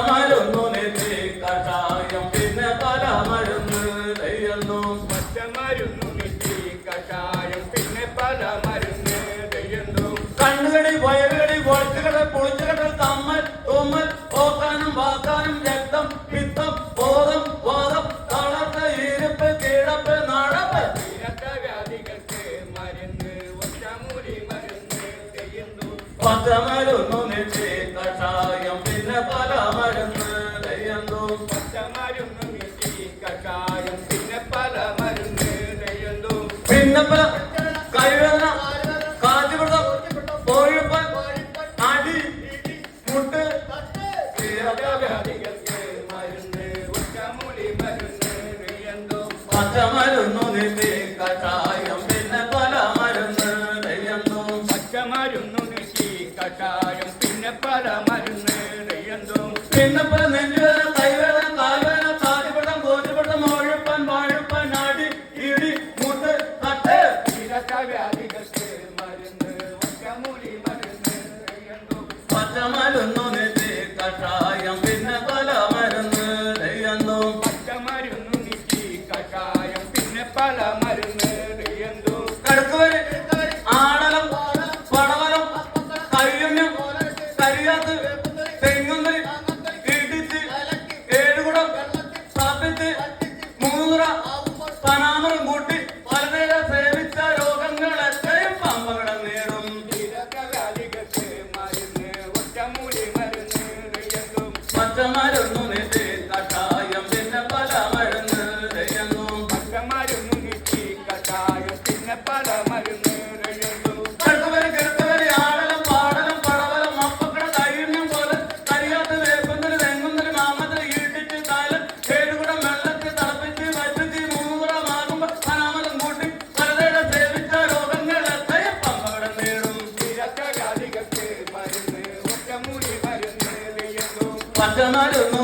മരുന്നു നെറ്റി കഷായം പിന്നെ പല മരുന്ന് തെയ്യുന്നു. പച്ചമരുന്നു നെറ്റി കഷായം പിന്നെ പല മരുന്ന് തെയ്യുന്നു. കണ്ണുകടി വയറുകടി പൊളിച്ചുകടൽ പൊളിച്ചുകടൽ തമ്മൽ തുമ്മൽ ഓക്കാനും വാക്കാനും രക്തം പിത്തം ബോധം വാദം തളർത്ത ഈരപ്പ് കിടപ്പ് നടപ്പ് വ്യാധികൾക്ക് മരുന്ന് ഒറ്റമൂലി മരുന്ന് തെയ്യുന്നു. പച്ചമരുന്നു നെറ്റി കഷായം പിന്നെ പല മരുന്ന് തെയ്യുന്നു. പച്ചമരുന്നു നെറ്റി കഷായം പിന്നെ പല മരുന്ന് തെയ്യുന്നു. പിന്നെ കൈവേദന കാറ്റുപിടുത്തം കോഴിപ്പൻ അടി മുട്ട് വ്യാധികൾക്ക് മരുന്ന് ഒറ്റമൂലി മരുന്ന് തെയ്യുന്നു. പച്ചമരുന്നു നെറ്റി കഷായം പിന്നെ പല മരുന്ന് തെയ്യുന്നു. പച്ചമരുന്നു നെറ്റി കഷായം പിന്നെ പല മരുന്ന് തെയ്യുന്നു. പിന്നെ നെഞ്ചുവേദന കൈവേദന കാൽവേദന കാറ്റുപിടുത്തം കോഴിപ്പിടുത്തം ഒഴുപ്പൻ വാഴുപ്പൻ അടി ഇടി മുട്ട് തട്ട് വ്യാധികൾക്ക് മരുന്ന് ഒറ്റമൂലി മരുന്ന് തെയ്യുന്നു. പച്ചമരുന്നു നെറ്റി കഷായം പിന്നെ പല മരുന്ന് തെയ്യുന്നു. പച്ചമരുന്നു നെറ്റി കഷായം പിന്നെ പല മരുന്ന് തെയ്യുന്നു. കടുക്കുവരി ആടലം പടവലം കയ്യുണ്യം കരിയാത്ത് തെങ്ങുന്നരി ഇടിച്ച് ഏഴുകുടം സ്ഥാപിച്ച് മൂന്നുറ പനാമറും കൂട്ടി പലതര സേവിച്ച രോഗങ്ങൾ എത്രയും പമ്പകടം നേടും. വ്യാധികൾക്ക് മരുന്ന് ഒറ്റമൂലി മരുന്ന് തെയ്യുന്നു. പച്ചമരുന്നു നെറ്റി കഷായം പിന്നെ പല മരുന്ന് തെയ്യുന്നു. പച്ചമരുന്നു നെറ്റി കഷായം പിന്നെ പല മരുന്ന് തെയ്യുന്നു. കടുക്കുവരി കിടക്കുവരി ആടലം പാടലം പടവലം അപ്പക്കട കയ്യുണ്യം പോലെ കരിയാത്ത് വേപ്പുന്നര് തെങ്ങുന്നര് മാമത്തിന് ഈട്ടിച്ച് കാലം ഏഴുകുടം വെള്ളത്തിൽ തിളപ്പിച്ച് വറ്റിച്ച് മൂന്നുകുട മാകുമ്പോ പനാമരം കൂട്ടി പലതര സേവിച്ച രോഗങ്ങൾ എത്രയും പമ്പകടം നേടും. വ്യാധികൾക്ക് മരുന്ന് ഒറ്റമൂലി മരുന്ന് തെയ്യുന്നു. പച്ചമരുന്നു